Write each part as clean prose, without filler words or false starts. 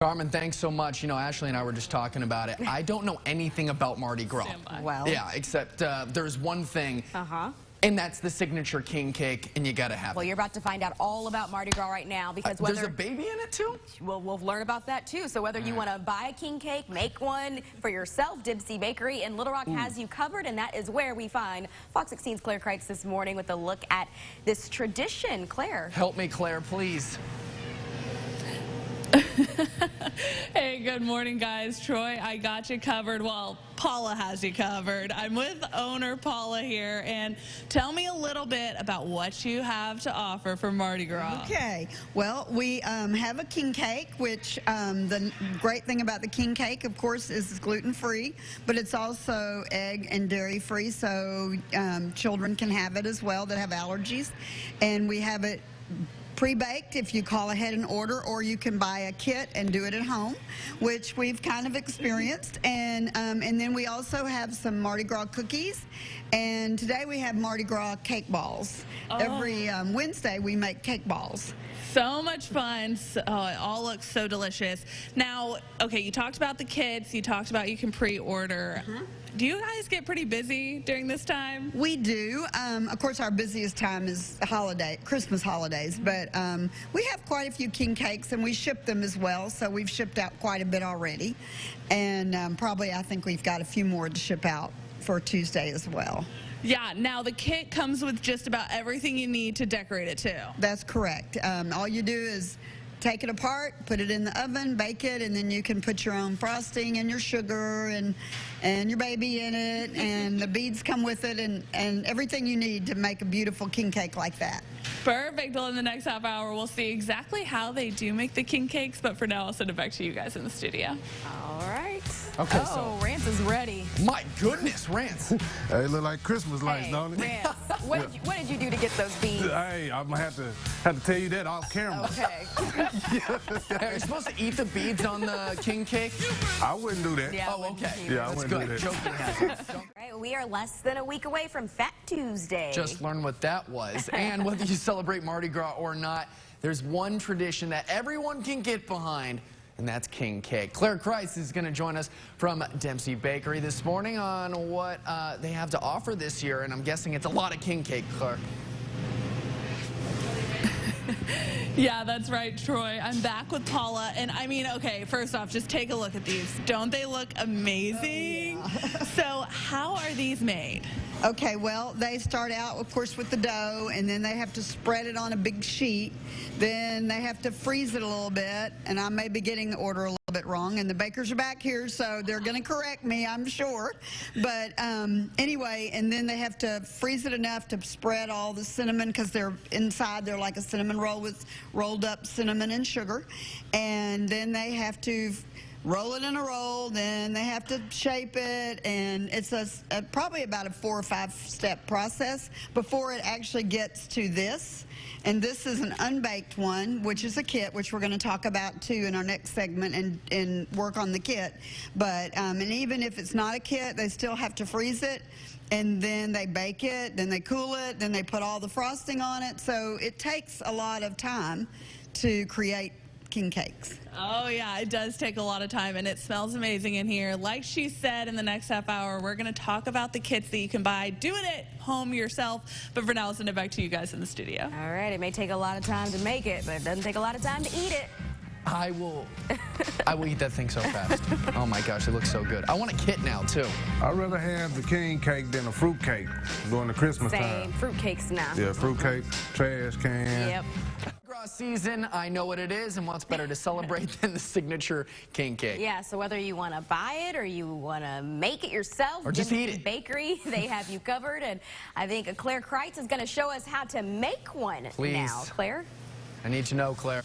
Carmen, thanks so much. You know, Ashley and I were just talking about it. I don't know anything about Mardi Gras. Well. Yeah, except there's one thing. And that's the signature king cake, and you gotta have it. Well, you're about to find out all about Mardi Gras right now because whether there's a baby in it too? We'll learn about that too. So whether you want to buy a king cake, make one for yourself, Dipsy Bakery in Little Rock has you covered, and that is where we find Fox 16's Claire Kreitz this morning with a look at this tradition. Claire. Help me, Claire, please. Hey, good morning, guys. Troy, I got you covered. Well, Paula has you covered. I'm with owner Paula here, and tell me a little bit about what you have to offer for Mardi Gras. Okay. Well, we have a king cake, which the great thing about the king cake, of course, is it's gluten-free, but it's also egg and dairy-free, so children can have it as well that have allergies. And we have it pre-baked if you call ahead and order, or you can buy a kit and do it at home, which we've kind of experienced. And then we also have some Mardi Gras cookies, and today we have Mardi Gras cake balls. Every Wednesday we make cake balls. So much fun. Oh, it all looks so delicious. Now, okay, you talked about the kits. You talked about you can pre-order. Do you guys get pretty busy during this time? We do. Of course, our busiest time is Christmas holidays, but we have quite a few king cakes, and we ship them as well, so we've shipped out quite a bit already. And probably I think we've got a few more to ship out for Tuesday as well. Yeah, now the kit comes with just about everything you need to decorate it too. That's correct. All you do is take it apart, put it in the oven, bake it, and then you can put your own frosting and your sugar and your baby in it, and the beads come with it, and everything you need to make a beautiful king cake like that. Perfect. Well, in the next half hour, we'll see exactly how they do make the king cakes, but for now, I'll send it back to you guys in the studio. All right. Okay, so Rance is ready. My goodness, Rance. They look like Christmas lights, Hey, don't they? Rance, what did you do to get those beads? Hey, I'm gonna have to tell you that off camera. Okay. Are you supposed to eat the beads on the king cake? I wouldn't do that. Yeah, Oh, okay. Yeah, I That's wouldn't good. do that. Joking hazard. All right, we are less than a week away from Fat Tuesday. Just learn what that was. And whether you celebrate Mardi Gras or not, there's one tradition that everyone can get behind, and that's king cake. Claire Kreitz is going to join us from Dipsy Bakery this morning on what they have to offer this year, and I'm guessing it's a lot of king cake, Claire. Yeah, that's right, Troy. I'm back with Paula, and I mean, okay, first off, just take a look at these. Don't they look amazing? Oh, yeah. So how are these made? Okay, well, they start out, of course, with the dough, and then they have to spread it on a big sheet. Then they have to freeze it a little bit, and I may be getting the order a little bit wrong, and the bakers are back here, so they're going to correct me, I'm sure. But anyway, and then they have to freeze it enough to spread all the cinnamon, because they're inside, they're like a cinnamon roll with rolled up cinnamon and sugar. And then they have to roll it in a roll, then they have to shape it, and it's probably about a 4 or 5 step process before it actually gets to this. And this is an unbaked one, which is a kit, which we're going to talk about too in our next segment and work on the kit. But and even if it's not a kit, they still have to freeze it, and then they bake it, then they cool it, then they put all the frosting on it. So it takes a lot of time to create king cakes. Oh yeah, it does take a lot of time, and it smells amazing in here. Like she said, in the next half hour, we're going to talk about the kits that you can buy. Do it at home yourself, but for now, I'll send it back to you guys in the studio. All right, it may take a lot of time to make it, but it doesn't take a lot of time to eat it. I will eat that thing so fast. Oh my gosh, it looks so good. I want a kit now too. I'd rather have the king cake than a fruit cake during the Christmas time. Fruit cakes now. Yeah, fruit cake, trash can. Yep. Gras season, I know what it is, and what's better to celebrate than the signature king cake. Yeah, so whether you want to buy it or you want to make it yourself, or just eat it. Bakery, they have you covered, and I think Claire Kreitz is going to show us how to make one now. Claire? I need to know, Claire.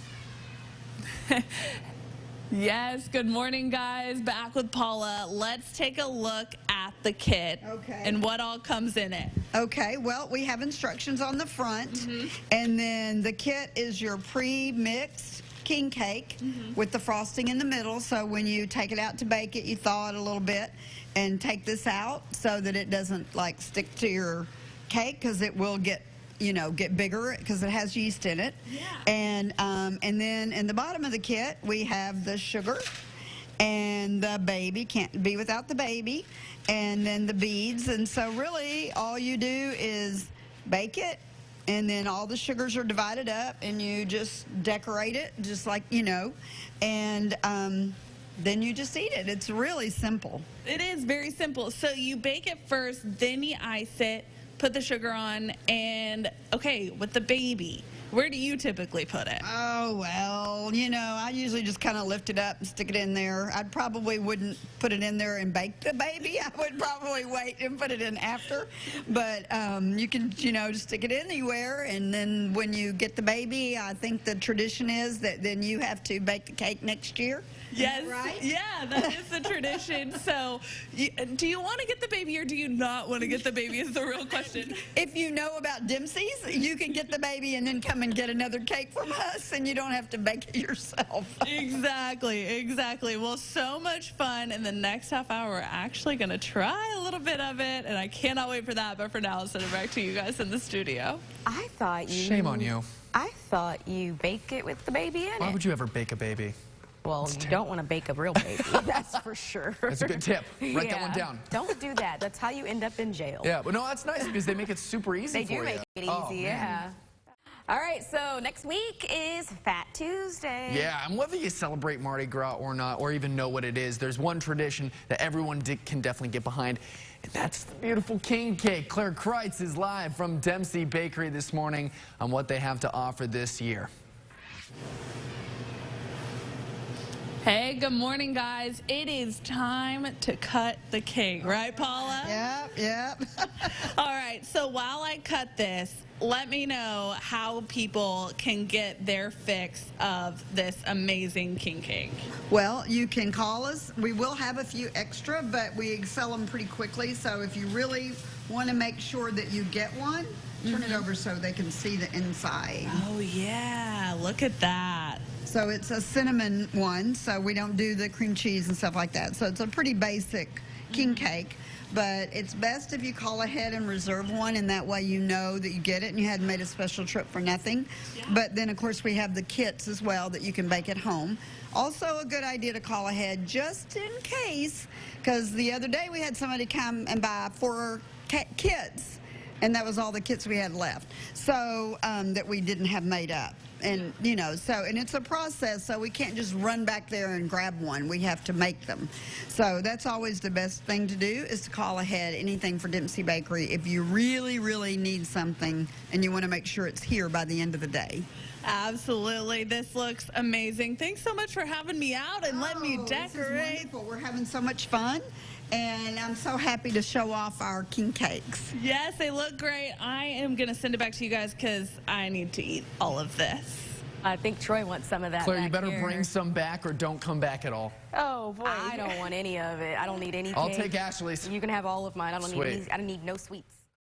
Yes, good morning, guys. Back with Paula. Let's take a look at the kit and what all comes in it. Okay, well, we have instructions on the front, and then the kit is your pre-mixed king cake with the frosting in the middle. So when you take it out to bake it, you thaw it a little bit and take this out so that it doesn't like stick to your cake, because it will get get bigger because it has yeast in it. Yeah. And then in the bottom of the kit, we have the sugar. And the baby, can't be without the baby, and then the beads. And so really all you do is bake it, and then all the sugars are divided up, and you just decorate it just like, and then you just eat it. It's really simple. It is very simple. So you bake it first, then you ice it, put the sugar on, and okay, with the baby, where do you typically put it? Oh, well, I usually just kind of lift it up and stick it in there. I probably wouldn't put it in there and bake the baby. I would probably wait and put it in after. But you can, just stick it anywhere. And then when you get the baby, I think the tradition is that then you have to bake the cake next year. Yes, right? Yeah, that is the tradition. So do you want to get the baby or do you not want to get the baby is the real question. If you know about Dempsey's, you can get the baby and then come and get another cake from us, and you don't have to bake it yourself. Exactly. Well, so much fun. In the next half hour, we're actually going to try a little bit of it, and I cannot wait for that. But for now, I'll send it back to you guys in the studio. I thought you... Shame on you. I thought you bake it with the baby in it. Why would you ever bake a baby? Well, you don't want to bake a real baby, that's for sure. That's a good tip. Write that one down. Don't do that. That's how you end up in jail. Yeah, but no, that's nice because they make it super easy for you. They do make it easy, yeah. All right, so next week is Fat Tuesday. Yeah, and whether you celebrate Mardi Gras or not, or even know what it is, there's one tradition that everyone can definitely get behind, and that's the beautiful king cake. Claire Kreitz is live from Dempsey Bakery this morning on what they have to offer this year. Hey, good morning, guys. It is time to cut the cake, right, Paula? Yep. All right, so while I cut this, let me know how people can get their fix of this amazing king cake. Well, you can call us. We will have a few extra, but we sell them pretty quickly. So if you really want to make sure that you get one, turn it over so they can see the inside. Oh, yeah. Look at that. So it's a cinnamon one, so we don't do the cream cheese and stuff like that. So it's a pretty basic king cake, but it's best if you call ahead and reserve one, and that way you know that you get it and you hadn't made a special trip for nothing. Yeah. But then, of course, we have the kits as well that you can bake at home. Also a good idea to call ahead just in case, because the other day we had somebody come and buy 4 kits, and that was all the kits we had left, so that we didn't have made up. And, and it's a process, so we can't just run back there and grab one. We have to make them. So that's always the best thing to do, is to call ahead anything for Dempsey Bakery if you really, really need something and you want to make sure it's here by the end of the day. Absolutely. This looks amazing. Thanks so much for having me out and letting me decorate. This is wonderful. We're having so much fun, and I'm so happy to show off our king cakes. Yes, they look great. I am going to send it back to you guys because I need to eat all of this. I think Troy wants some of that. Claire, you better bring some back or don't come back at all. Oh, boy. I don't want any of it. I don't need any cake. I'll take Ashley's. You can have all of mine. I don't need no sweets.